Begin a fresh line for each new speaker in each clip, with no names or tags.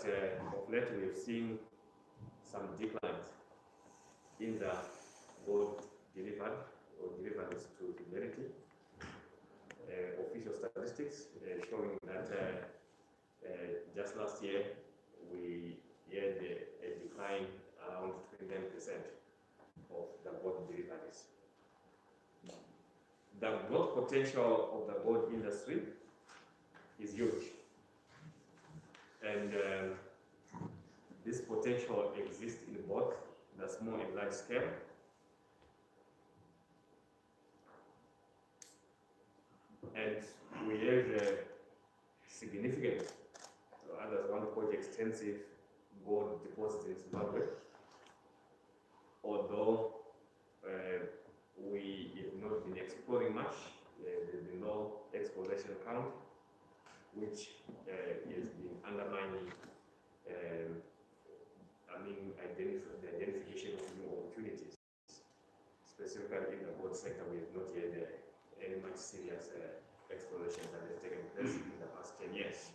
that of late we have seen some declines in the gold delivered or deliveries to humanity. Official statistics showing that just last year we had a decline around 29% of the gold deliveries. The growth potential of the gold industry is huge, and this potential exists in both the small and large scale. And we have significant, others want to call it extensive, gold deposits in Zimbabwe. Although we have not been exploring much, there's been no exploration count, which has been undermining the identification of new opportunities. Specifically in the gold sector, we have not had any much serious exploration that has taken place in the past 10 years.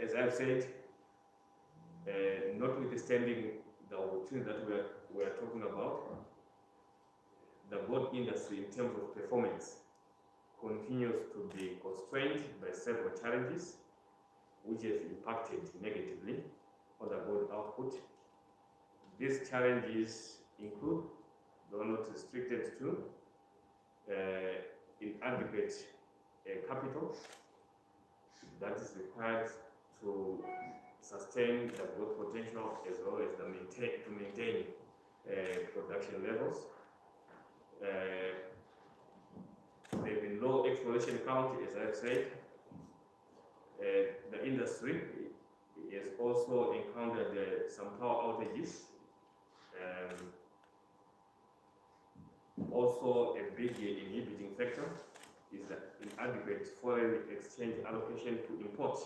As I've said, notwithstanding the opportunity that we are talking about, the gold industry in terms of performance continues to be constrained by several challenges which have impacted negatively on the gold output. These challenges include, though not restricted to, inadequate capital that is required to sustain the growth potential as well as to maintain production levels. There have been low exploration count, as I've said. The industry has also encountered some power outages. Also, a big inhibiting factor is the inadequate foreign exchange allocation to import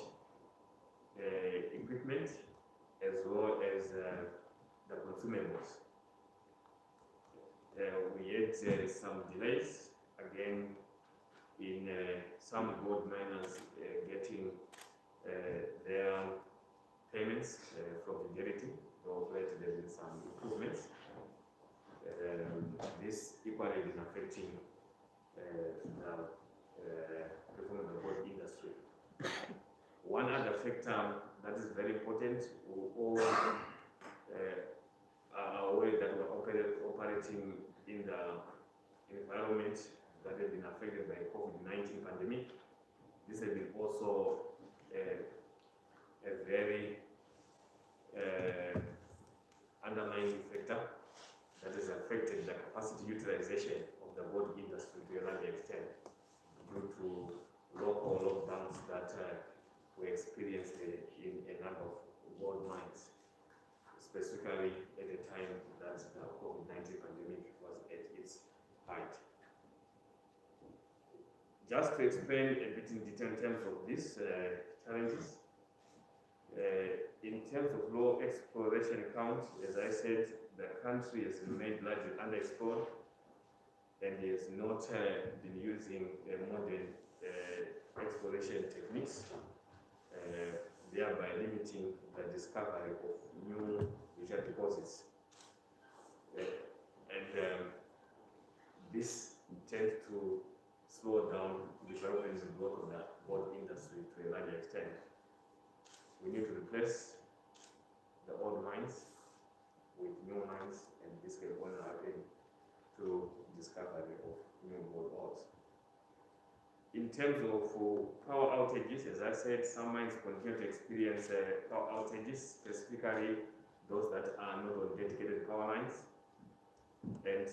equipment as well as the consumables. We had some delays again in some gold miners getting their payments from Fidelity, though there have been some improvements. This equally is affecting the performance of the gold industry. One other factor that is very important, we all are aware that we're operating in the environment that has been affected by COVID-19 pandemic. This has been also a very undermining factor that has affected the capacity utilization of the gold industry to a large extent due to local lockdowns that were experienced in a number of gold mines, specifically at the time that the COVID-19 pandemic was at its height. Just to explain a bit in detail in terms of these challenges, in terms of low exploration count, as I said, the country has remained largely underexplored and has not been using modern exploration techniques, thereby limiting the discovery of new visual deposits. This tends to slow down the development and growth of the gold industry to a large extent. We need to replace the old mines with new mines, and this can only happen through discovery of new gold ores. In terms of power outages, as I said, some mines continue to experience power outages, specifically those that are not on dedicated power lines. And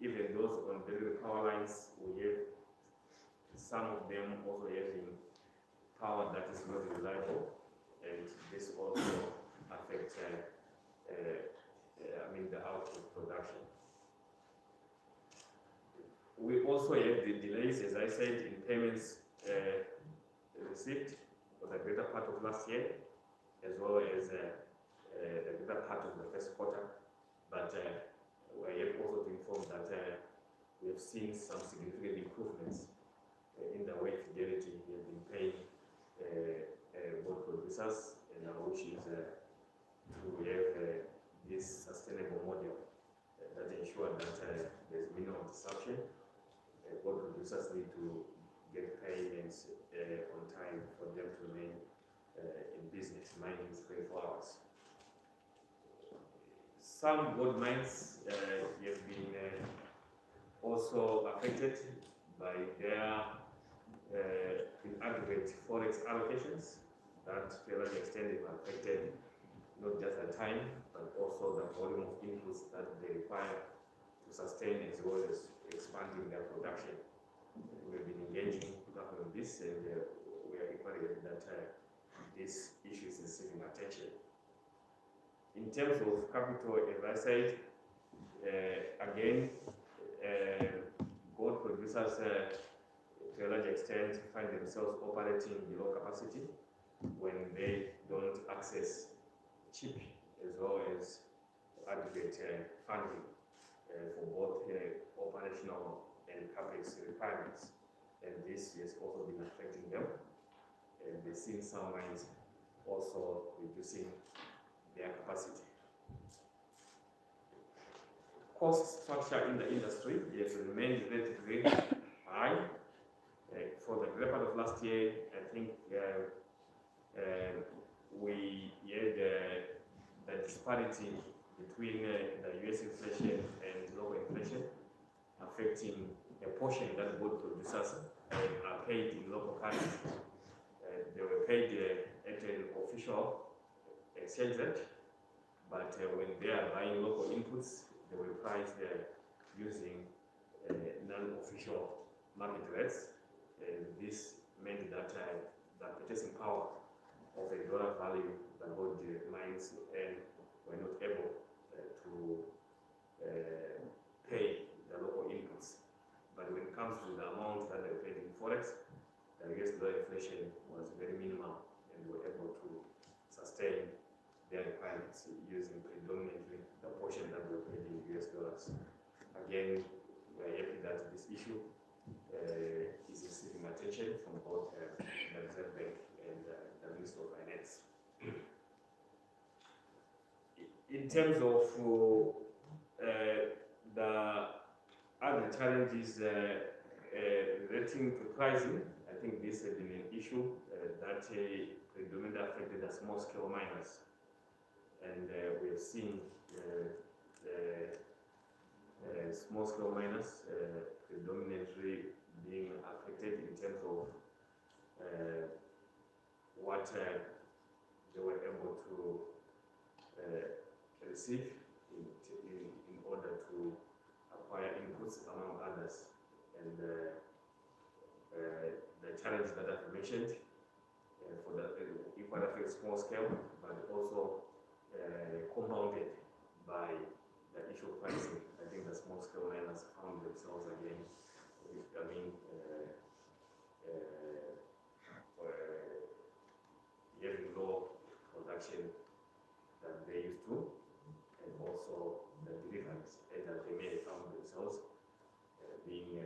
even those on dedicated power lines, we have some of them also having power that is not reliable, and this also affects the output production. We also have the delays, as I said, in payments received for the greater part of last year, as well as the greater part of the first quarter. But we have also been informed that we have seen some significant improvements in the way Fidelity has been paying producers, and our wish is to have this sustainable model that ensures that there's minimum disruption. Gold producers need to get payments on time for them to remain in business. Mining is 24 hours. Some gold mines have been also affected by their inadequate forex allocations that to a large extent have affected not just the time, but also the volume of inputs that they require to sustain as well as expanding their production. We've been engaging on this, and we are encouraged that this issue is receiving attention. In terms of capital advisory, again, gold producers to a large extent find themselves operating below capacity when they don't access cheap as well as adequate funding for both operational and capex requirements. And this has also been affecting them. And we've seen some mines also reducing their capacity. Cost structure in the industry has remained relatively high. For the greater part of last year, I think we had the disparity between the US inflation and local inflation affecting a portion that gold producers are paid in local currency. They were paid at an official exchange rate, but when they are buying local inputs, they were priced using non-official market rates. This meant that the purchasing power of a dollar value that gold mines were not able to pay the local inputs. But when it comes to the amount that they paid in forex, the US dollar inflation was very minimal, and they were able to sustain their requirements using predominantly the portion that were paid in US dollars. Again, we are happy that this issue is receiving attention from both the Reserve Bank and the Ministry of Finance. In terms of the other challenges relating to pricing, I think this has been an issue that predominantly affected the small-scale miners. And we have seen small-scale miners predominantly being affected in terms of what they were able to receive in order to acquire inputs, among others. And the challenge that I've mentioned for the equal affect small scale, but also compounded by the issue of pricing. I think the small scale miners found themselves again with, having low production than they used to, and also the deliveries, and that they may have found themselves being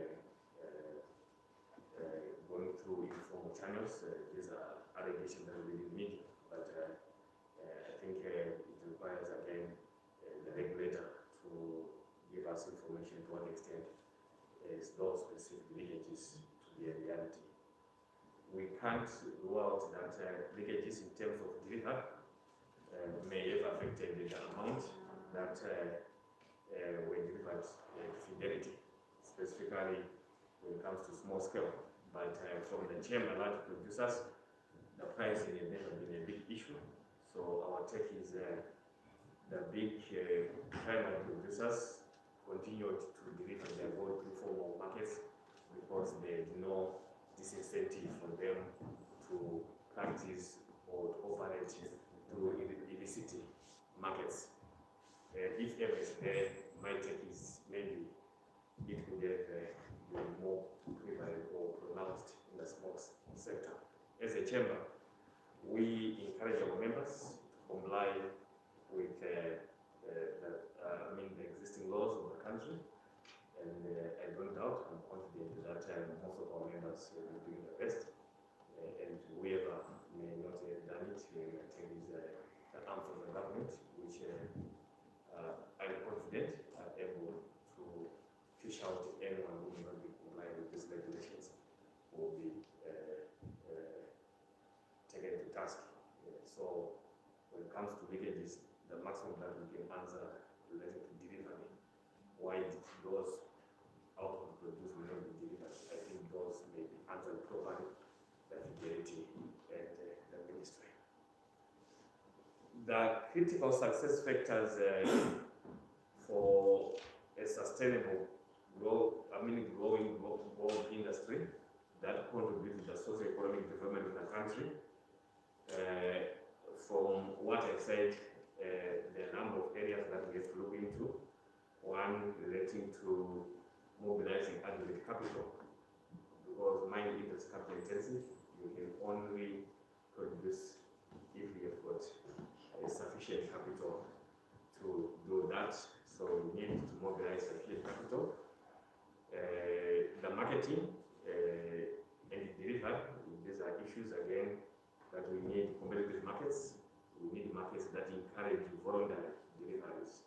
going through informal channels. These are allegations that we didn't meet, but I think it requires again the regulator to give us information to what extent is those specific leakages to be a reality. We can't rule out that leakages in terms of delivery may have affected the amount that were delivered to fidelity, specifically when it comes to small scale. But from the chamber large producers, the pricing has never been a big issue. So our take is the big primary producers continued to deliver their gold to formal markets because there is no disincentive for them to practice or operate through illicit markets. If ever is there, my take is maybe it could have been more prevalent or pronounced in the small sector. As a chamber, we encourage our members to comply with the existing laws of the country, and I don't doubt, I'm confident that most of our members will be doing their best, and whoever may not have done it we maintain these arms of the government, which I'm confident are able to fish out anyone who may not be complying with these regulations, will be taken to task. So when it comes to leakages, the maximum that we can answer related to delivery, why those output produced will not be delivered, I think those may be answered properly by Fidelity and the ministry. The critical success factors for a sustainable growing gold industry that contribute to the socio-economic development of the country. From what I said, there are a number of areas that we have to look into. One relating to mobilizing aggregate capital, because mining is capital intensive. You can only produce if you have got a sufficient capital to do that. So you need to mobilize sufficient capital. The marketing and delivery, these are issues again that we need competitive markets. We need markets that encourage voluntary deliveries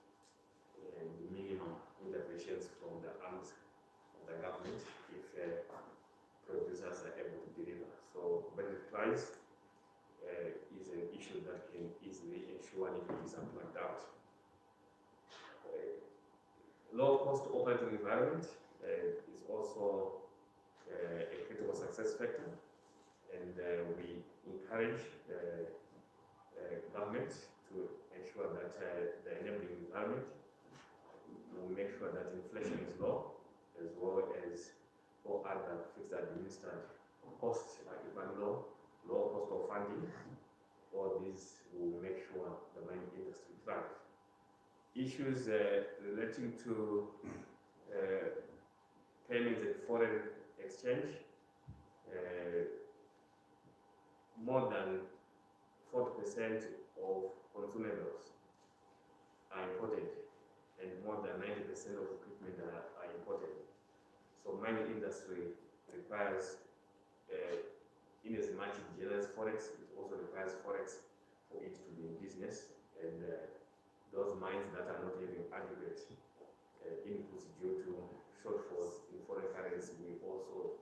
and minimum interventions from the arms of the government if producers are able to deliver. So competitive price is an issue that can easily ensure if it is unplugged out. Low cost operating environment is also a critical success factor, and we encourage government to ensure that the enabling environment will make sure that inflation is low, as well as all other fixed administered costs are even low cost of funding. All these will make sure the mining industry thrives. Issues relating to payments at foreign exchange, more than 40% of consumables are imported, and more than 90% of equipment are imported. So mining industry requires, in as much it generates forex, it also requires forex for it to be in business. And those mines that are not having aggregate inputs due to shortfalls in foreign currency, we also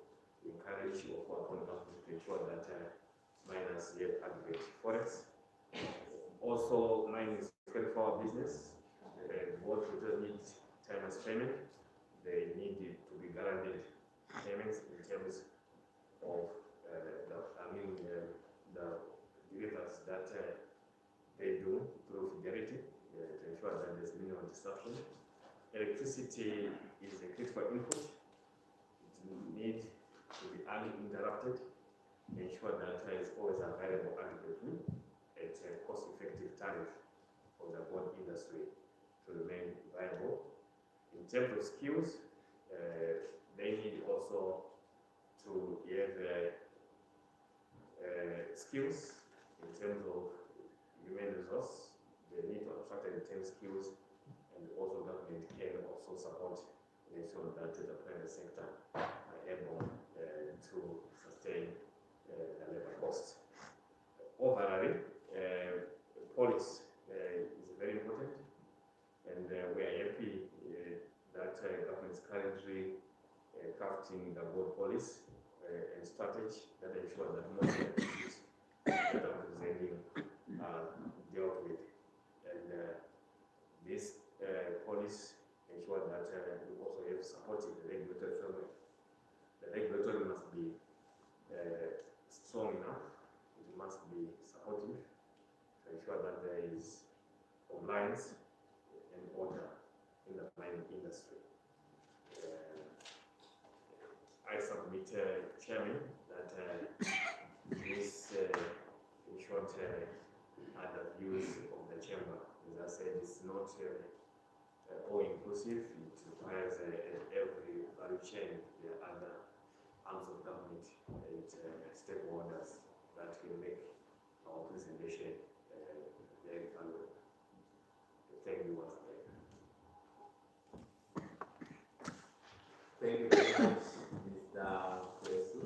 encourage or call upon government to ensure that miners get aggregate forex. Also, mining is a 24-hour business. Both producers need timeless payment. They need to be guaranteed payments in terms of the deliveries that they do through Fidelity to ensure that there's minimal disruption. Electricity is a critical input. It needs to be uninterrupted, ensure that it's always available adequately at a cost-effective tariff for the gold industry to remain viable. In terms of skills, they need also to have skills in terms of human resource. They need to attract and retain skills, and also government can also support and ensure that the private sector are able to sustain the labor costs. Overall, policy is very important, and we are happy that government is currently crafting the gold policy and strategy that ensure that most of the issues that I'm presenting are dealt with. And this policy ensure that we also have supporting the regulatory framework. The regulatory must be strong enough, it must be supportive to ensure that there is compliance and order in the mining industry. I submit, Chairman, that this, in short, are the views of the Chamber. As I said, it's not all-inclusive. It requires every value chain. There are other arms of government and stakeholders that will make our presentation very valuable. Thank you once again.
Thank you very much, Mr. Kwesu.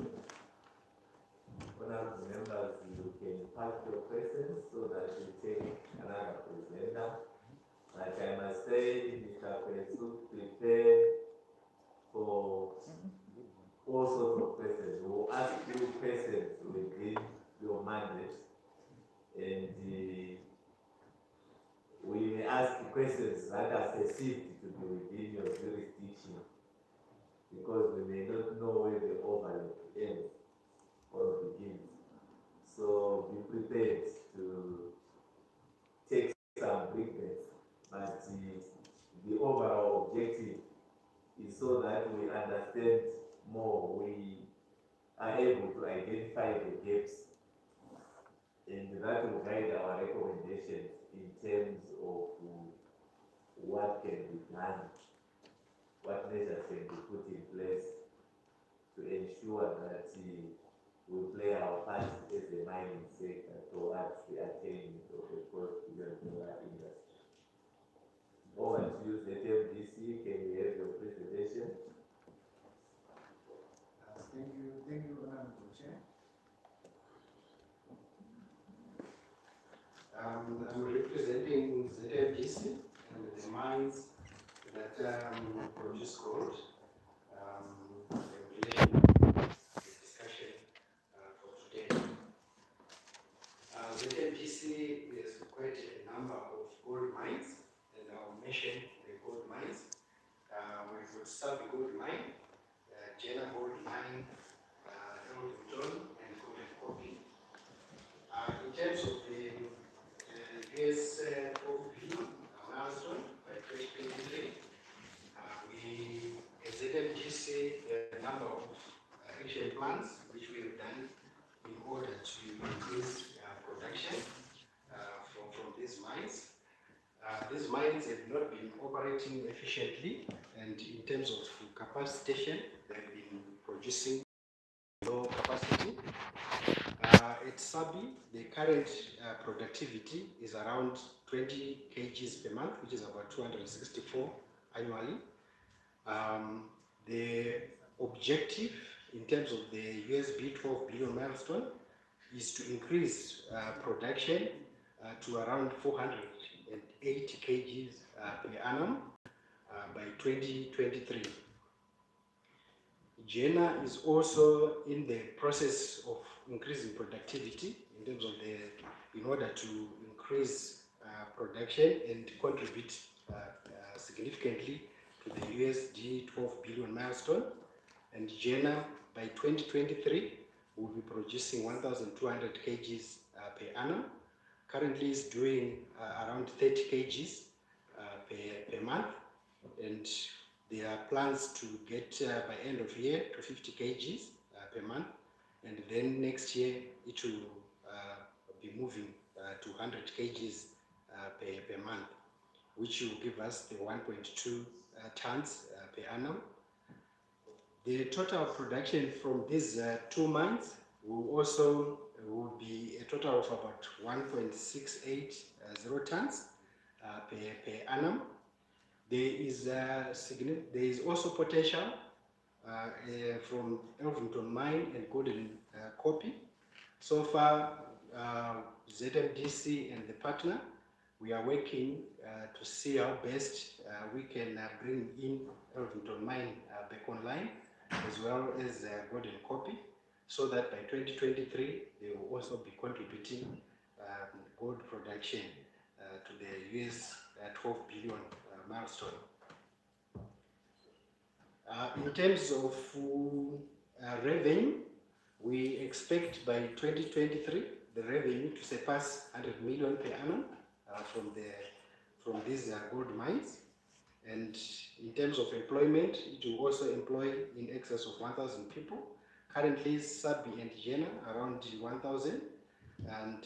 Honorable members, you can pass your questions so that we take another presenter. Like I must say, Mr. Kwesu, prepare for all sorts of questions. We will ask you questions within your mandate, and we may ask questions that are perceived to be within your jurisdiction, because we may not know where the overlap ends or begins. So be prepared to take some briefings, but the overall objective is so that we understand more, we are able to identify the gaps, and that will guide our recommendations in terms of what can be done, what measures can be put in place to ensure that we play our part as the mining sector towards the attainment of a post-billion-dollar industry. Over to you, ZMDC, can we have your presentation?
Thank you, Honorable Chair. I'm representing ZMDC and the mines that produce gold. In relation to the discussion for today. ZMDC is quite a number of gold mines, and I'll mention the gold mines. We've got Sabi Gold Mine, Jena Gold Mine, Elton and Golden Copy. In terms of the US billion milestone by 2023, we as ZMGC a number of action plans which we have done in order to increase production from these mines. These mines have not been operating efficiently, and in terms of capacitation, they've been producing low capacity. At Sabi, the current productivity is around 20 kgs per month, which is about 264 annually. The objective in terms of the USB 12 billion milestone is to increase production to around 480 kgs per annum by 2023. Jena is also in the process of increasing productivity in order to increase production and contribute significantly to the USD 12 billion milestone. And Jena by 2023 will be producing 1,200 kgs per annum. Currently is doing around 30 kgs per month, and there are plans to get by end of year to 50 kgs per month, and then next year it will be moving to 100 kgs per month, which will give us the 1.2 tons per annum. The total production from these two mines will be a total of about 1.680 tons per annum. There is also potential from Elvington Mine and Golden Copy. So far, ZMDC and the partner, we are working to see how best we can bring in Elvington Mine back online, as well as Golden Copy, so that by 2023 they will also be contributing gold production to the US 12 billion milestone. In terms of revenue, we expect by 2023 the revenue to surpass 100 million per annum from these gold mines. And in terms of employment, it will also employ in excess of 1,000 people. Currently, Sabi and Jena around 1,000, and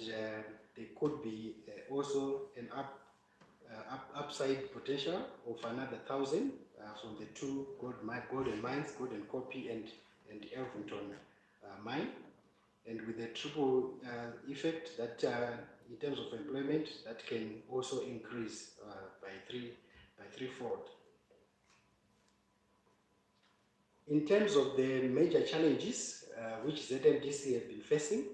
there could be also an upside potential of another 1,000 from the two golden mines, Golden Copy and Elvington mine, and with the triple effect that in terms of employment, that can also increase by threefold. In terms of the major challenges which ZMDC have been facing,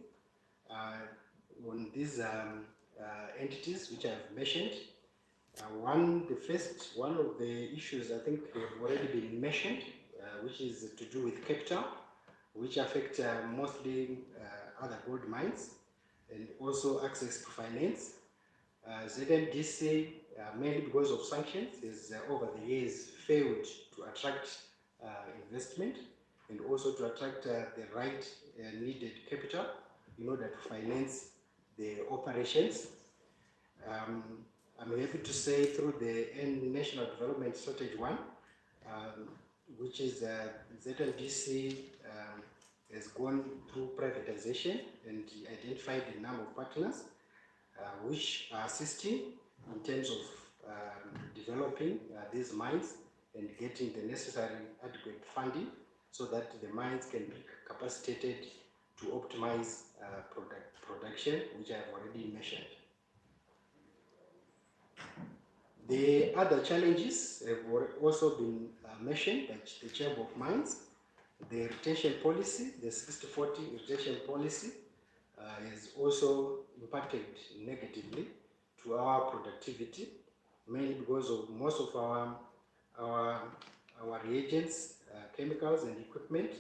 on these entities which I've mentioned. One of the issues I think have already been mentioned, which is to do with capital, which affect mostly other gold mines, and also access to finance. ZMDC, mainly because of sanctions, has over the years failed to attract investment and also to attract the right needed capital in order to finance the operations. I'm happy to say through the National Development Strategy 1, which is ZMDC has gone through privatization and identified a number of partners which are assisting in terms of developing these mines and getting the necessary adequate funding so that the mines can be capacitated to optimize production, which I have already mentioned. The other challenges have also been mentioned by the Chamber of Mines. The retention policy, the 60-40 retention policy, has also impacted negatively to our productivity, mainly because of most of our reagents, chemicals and equipment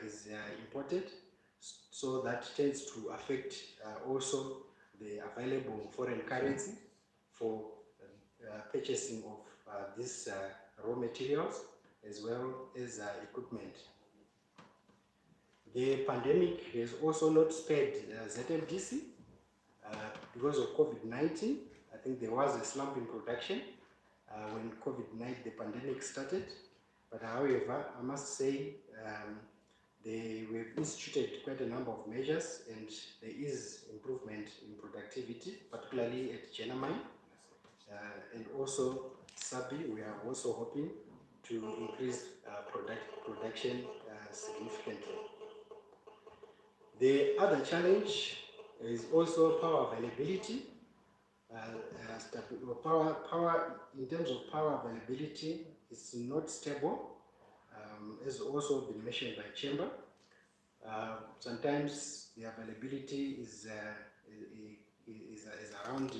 is imported, so that tends to affect also the available foreign currency for purchasing of these raw materials as well as equipment. The pandemic has also not spared ZMDC because of COVID-19. I think there was a slump in production when COVID-19, the pandemic started. But however, I must say we've instituted quite a number of measures and there is improvement in productivity, particularly at Jena Mine. And also Sabi, we are also hoping to increase production significantly. The other challenge is also power availability. Power in terms of power availability is not stable, as also been mentioned by Chamber. Sometimes the availability is around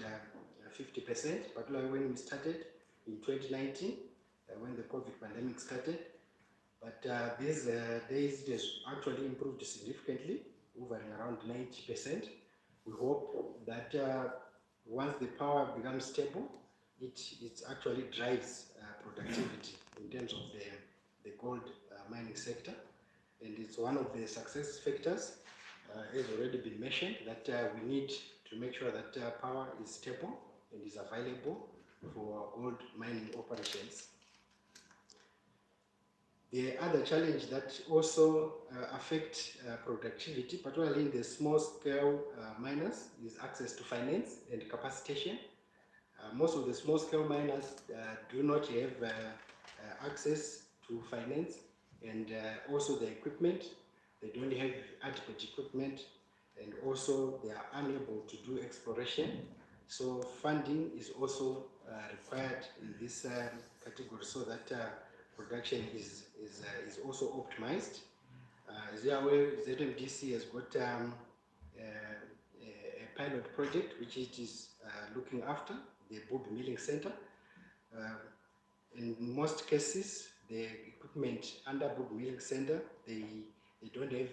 50%, particularly when we started in 2019, when the COVID pandemic started. But these days it has actually improved significantly, hovering around 90%. We hope that once the power becomes stable, it actually drives productivity in terms of the gold mining sector. And it's one of the success factors, has already been mentioned, that we need to make sure that power is stable and is available for gold mining operations. The other challenge that also affects productivity, particularly in the small-scale miners, is access to finance and capacitation. Most of the small-scale miners do not have access to finance and also the equipment. They don't have adequate equipment, and also they are unable to do exploration. So funding is also required in this category so that production is also optimized. As you are aware, ZMDC has got a pilot project which it is looking after, the Bob Milling Center. In most cases, the equipment under Bob Milling Center, they don't have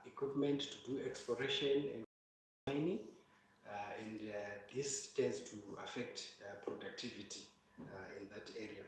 equipment to do exploration and mining, and this tends to affect productivity in that area.